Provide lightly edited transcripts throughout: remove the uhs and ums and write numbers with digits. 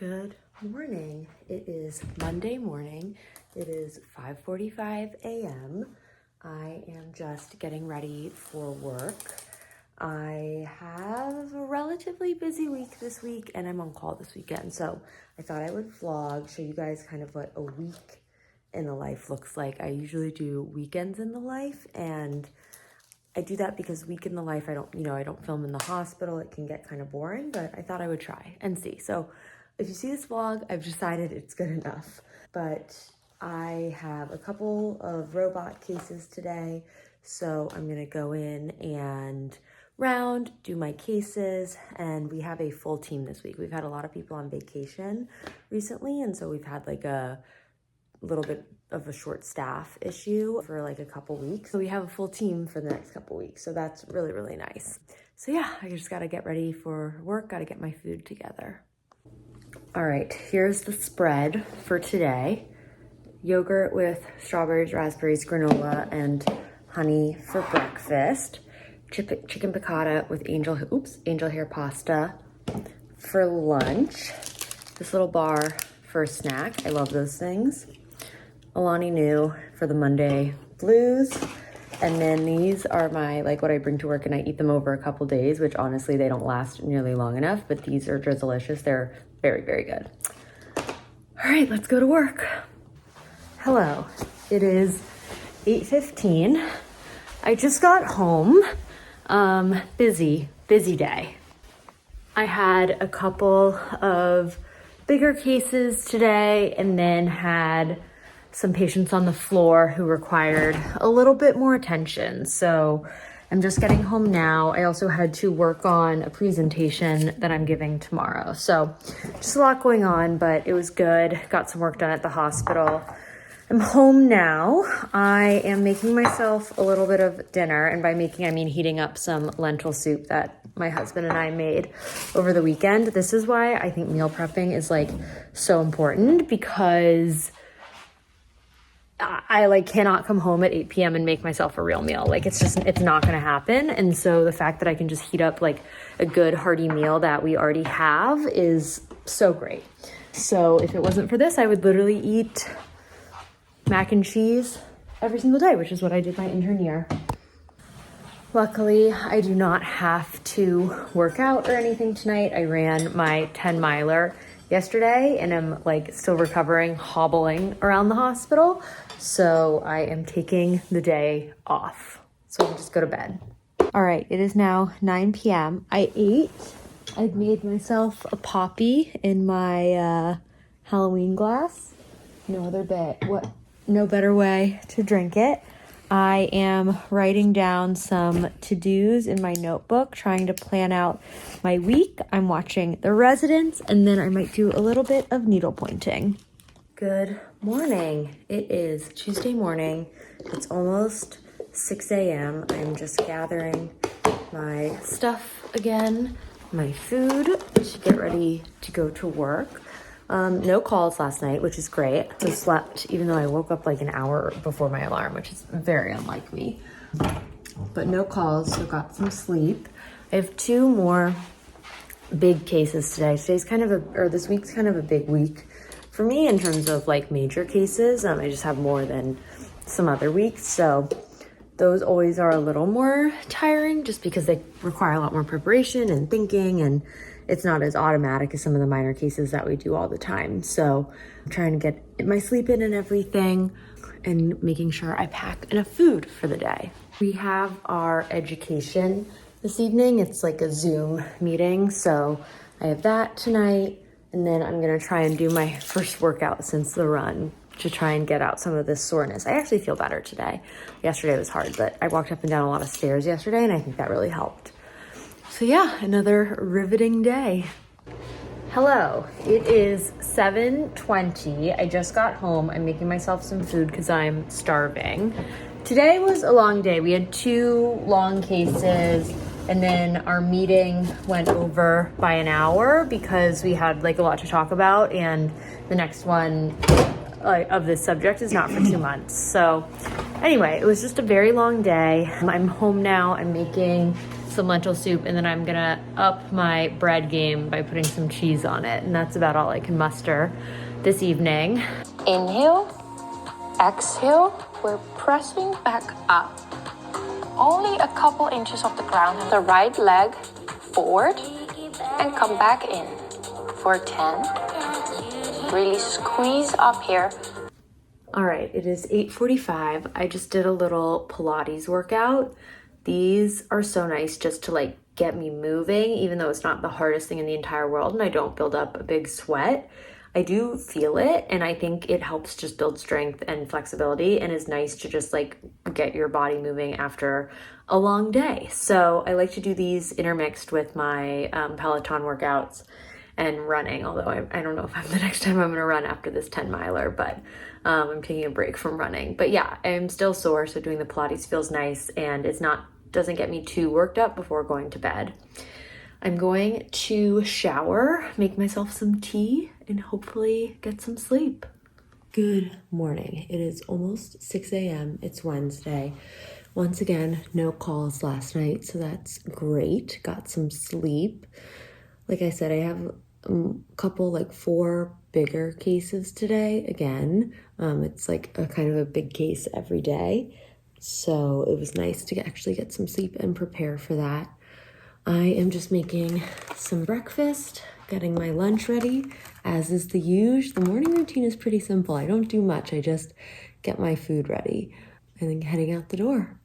Good morning. It is Monday morning. It is 5:45 a.m. I am just getting ready for work. I have a relatively busy week this week and I'm on call this weekend. So I thought I would vlog, show you guys kind of what a week in the life looks like. I usually do weekends in the life, and I do that because week in the life, I don't film in the hospital. It can get kind of boring, but I thought I would try and see. So if you see this vlog, I've decided it's good enough. But I have a couple of robot cases today. So I'm gonna go in and do my cases, and we have a full team this week. We've had a lot of people on vacation recently, and so we've had like a little bit of a short staff issue for like a couple weeks. So we have a full team for the next couple weeks. So that's really, really nice. So yeah, I just gotta get ready for work, gotta get my food together. All right, here's the spread for today. Yogurt with strawberries, raspberries, granola, and honey for breakfast. Chicken piccata with angel hair pasta for lunch. This little bar for a snack. I love those things. Alani Nu for the Monday blues. And then these are my, like what I bring to work and I eat them over a couple days, which honestly, they don't last nearly long enough, but these are delicious. They're very, very good. All right, let's go to work. Hello, it is 8:15. I just got home. Busy day. I had a couple of bigger cases today and then had some patients on the floor who required a little bit more attention. So I'm just getting home now. I also had to work on a presentation that I'm giving tomorrow. So just a lot going on, but it was good. Got some work done at the hospital. I'm home now. I am making myself a little bit of dinner. And by making, I mean heating up some lentil soup that my husband and I made over the weekend. This is why I think meal prepping is like so important, because I like cannot come home at 8 p.m. and make myself a real meal. Like it's not gonna happen. And so the fact that I can just heat up like a good hearty meal that we already have is so great. So if it wasn't for this, I would literally eat mac and cheese every single day, which is what I did my intern year. Luckily, I do not have to work out or anything tonight. I ran my 10 miler yesterday and I'm like still recovering, hobbling around the hospital. So I am taking the day off. So I'll just go to bed. All right, it is now 9 p.m. I ate. I've made myself a poppy in my Halloween glass. No better way to drink it. I am writing down some to-dos in my notebook, trying to plan out my week. I'm watching The Residents, and then I might do a little bit of needle pointing. Good morning. It is Tuesday morning. It's almost 6 a.m. I'm just gathering my stuff again, my food, to get ready to go to work. No calls last night, which is great. I slept even though I woke up like an hour before my alarm, which is very unlike me. But no calls, so got some sleep. I have 2 more big cases today. This week's kind of a big week for me in terms of like major cases. I just have more than some other weeks. So those always are a little more tiring just because they require a lot more preparation and thinking, and it's not as automatic as some of the minor cases that we do all the time. So I'm trying to get my sleep in and everything and making sure I pack enough food for the day. We have our education this evening. It's like a Zoom meeting. So I have that tonight. And then I'm gonna try and do my first workout since the run to try and get out some of this soreness. I actually feel better today. Yesterday was hard, but I walked up and down a lot of stairs yesterday and I think that really helped. So yeah, another riveting day. Hello, it is 7:20. I just got home. I'm making myself some food because I'm starving. Today was a long day. We had 2 long cases and then our meeting went over by an hour because we had like a lot to talk about, and the next one of this subject is not for 2 months. So anyway, it was just a very long day. I'm home now. I'm making some lentil soup, and then I'm gonna up my bread game by putting some cheese on it, and that's about all I can muster this evening. Inhale, exhale, we're pressing back up. Only a couple inches off the ground. The right leg forward and come back in for 10. Really squeeze up here. All right, it is 8:45. I just did a little Pilates workout. These are so nice just to like get me moving, even though it's not the hardest thing in the entire world and I don't build up a big sweat. I do feel it, and I think it helps just build strength and flexibility, and is nice to just like get your body moving after a long day. So I like to do these intermixed with my Peloton workouts and running, although I don't know if the next time I'm gonna run after this 10 miler, but I'm taking a break from running. But yeah, I'm still sore, so doing the Pilates feels nice, and doesn't get me too worked up before going to bed. I'm going to shower, make myself some tea, and hopefully get some sleep. Good morning. It is almost 6 a.m. It's Wednesday. Once again, no calls last night, so that's great. Got some sleep. Like I said, I have a couple, like 4 bigger cases today. Again, it's like a kind of a big case every day. So it was nice to actually get some sleep and prepare for that. I am just making some breakfast, getting my lunch ready, as is the usual. The morning routine is pretty simple. I don't do much. I just get my food ready and then heading out the door.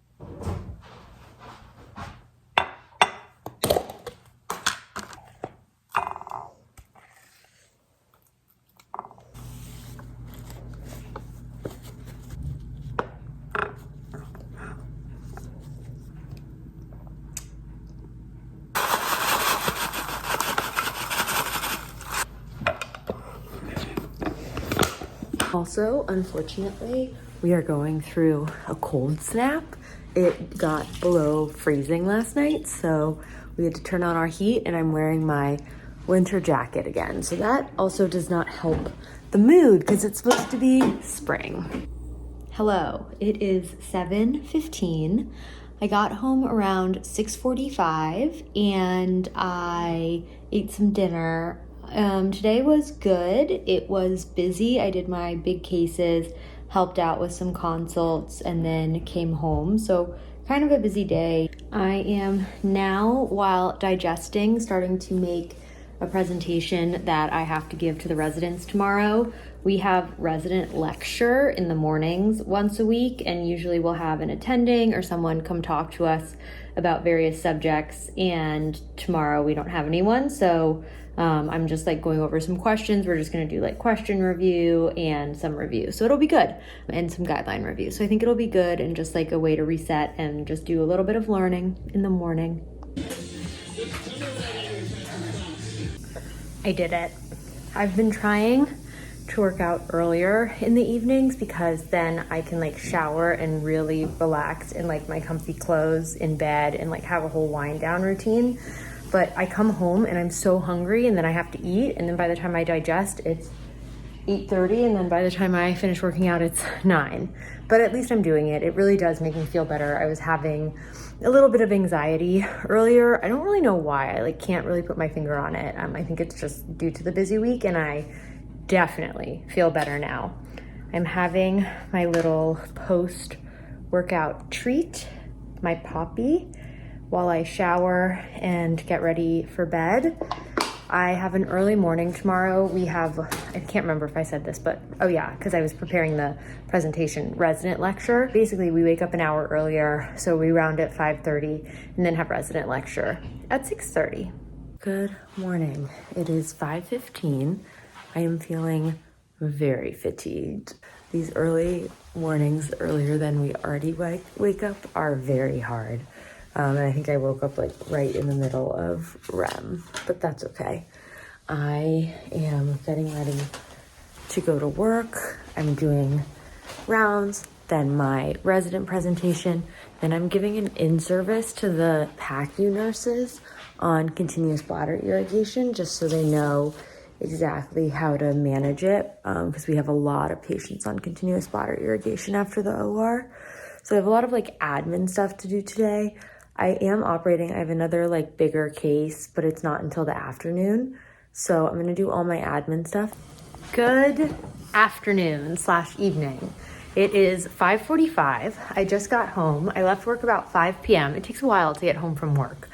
Also, unfortunately, we are going through a cold snap. It got below freezing last night, so we had to turn on our heat, and I'm wearing my winter jacket again. So that also does not help the mood because it's supposed to be spring. Hello, it is 7:15. I got home around 6:45 and I ate some dinner. Today was good. It was busy. I did my big cases, helped out with some consults, and then came home. So kind of a busy day. I am now, while digesting, starting to make a presentation that I have to give to the residents tomorrow. We have resident lecture in the mornings once a week, and usually we'll have an attending or someone come talk to us about various subjects, and tomorrow we don't have anyone, so I'm just like going over some questions. We're just gonna do like question review and some review. So it'll be good, and some guideline review. So I think it'll be good and just like a way to reset and just do a little bit of learning in the morning. I did it. I've been trying to work out earlier in the evenings because then I can like shower and really relax in like my comfy clothes in bed and like have a whole wind down routine. But I come home and I'm so hungry, and then I have to eat, and then by the time I digest, it's 8:30, and then by the time I finish working out, it's 9. But at least I'm doing it. It really does make me feel better. I was having a little bit of anxiety earlier. I don't really know why. I like can't really put my finger on it. I think it's just due to the busy week, and I definitely feel better now. I'm having my little post-workout treat, my Poppy, while I shower and get ready for bed. I have an early morning tomorrow. I can't remember if I said this, but oh yeah, because I was preparing the presentation, resident lecture. Basically, we wake up an hour earlier, so we round at 5:30 and then have resident lecture at 6:30. Good morning. It is 5:15. I am feeling very fatigued. These early mornings, earlier than we already wake up, are very hard. And I think I woke up like right in the middle of REM, but that's okay. I am getting ready to go to work. I'm doing rounds, then my resident presentation, then I'm giving an in-service to the PACU nurses on continuous bladder irrigation, just so they know exactly how to manage it, because we have a lot of patients on continuous bladder irrigation after the OR. So I have a lot of like admin stuff to do today. I am operating. I have another like bigger case, but it's not until the afternoon. So I'm gonna do all my admin stuff. Good afternoon / evening. It is 5:45. I just got home. I left work about 5 p.m. It takes a while to get home from work,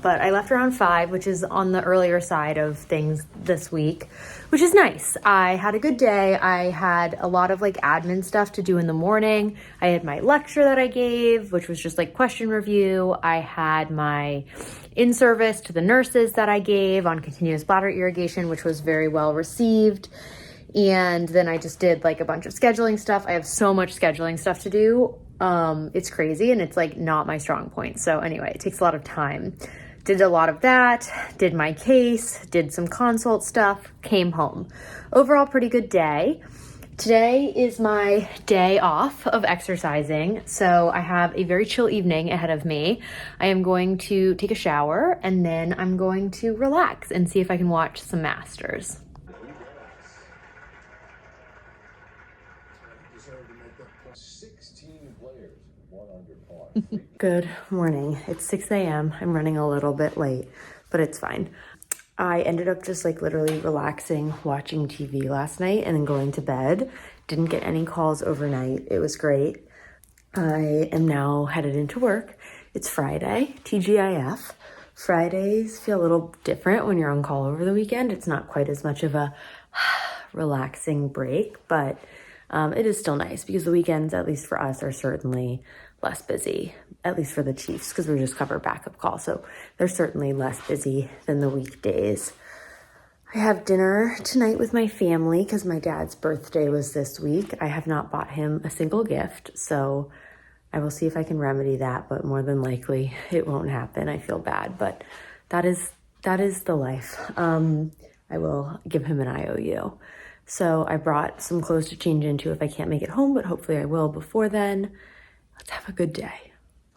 but I left around 5, which is on the earlier side of things this week, which is nice. I had a good day. I had a lot of like admin stuff to do in the morning. I had my lecture that I gave, which was just like question review. I had my in-service to the nurses that I gave on continuous bladder irrigation, which was very well received. And then I just did like a bunch of scheduling stuff. I have so much scheduling stuff to do. It's crazy and it's like not my strong point. So anyway, it takes a lot of time. Did a lot of that, did my case, did some consult stuff, came home. Overall, pretty good day. Today is my day off of exercising, so I have a very chill evening ahead of me. I am going to take a shower and then I'm going to relax and see if I can watch some Masters. Good morning. It's 6 a.m. I'm running a little bit late, but it's fine. I ended up just like literally relaxing, watching TV last night and then going to bed. Didn't get any calls overnight. It was great. I am now headed into work. It's Friday, TGIF. Fridays feel a little different when you're on call over the weekend. It's not quite as much of a relaxing break, but it is still nice because the weekends, at least for us, are certainly less busy, at least for the Chiefs, because we're just cover backup call. So they're certainly less busy than the weekdays. I have dinner tonight with my family because my dad's birthday was this week. I have not bought him a single gift, so I will see if I can remedy that, but more than likely it won't happen. I feel bad, but that is the life. I will give him an IOU. So I brought some clothes to change into if I can't make it home, but hopefully I will before then. Let's have a good day.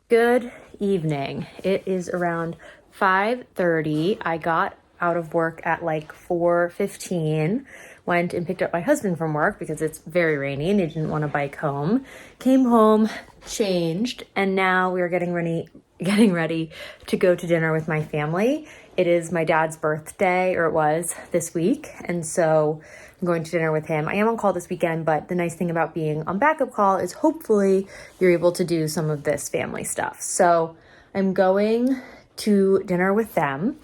Good evening. It is around 5:30. I got out of work at like 4:15. Went and picked up my husband from work because it's very rainy and he didn't want to bike home. Came home, changed, and now we are getting ready to go to dinner with my family. It is my dad's birthday, or it was this week, and so I'm going to dinner with him. I am on call this weekend, but the nice thing about being on backup call is hopefully you're able to do some of this family stuff. So I'm going to dinner with them.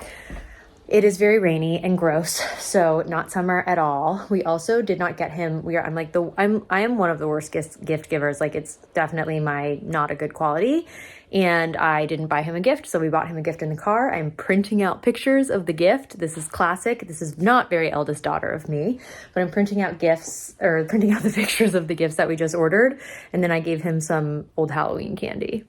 It is very rainy and gross, so not summer at all. We also did not get him. I am one of the worst gift givers. Like, it's definitely not a good quality, and I didn't buy him a gift, so we bought him a gift in the car. I'm printing out pictures of the gift. This is classic. This is not very eldest daughter of me, but I'm printing out the pictures of the gifts that we just ordered, and then I gave him some old Halloween candy.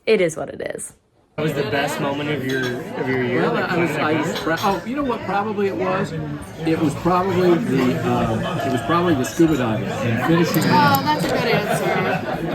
It is what it is. What was the best moment of your year? Well, you know what? Probably it was. It was probably the scuba diving and finishing. Oh, that's a good answer.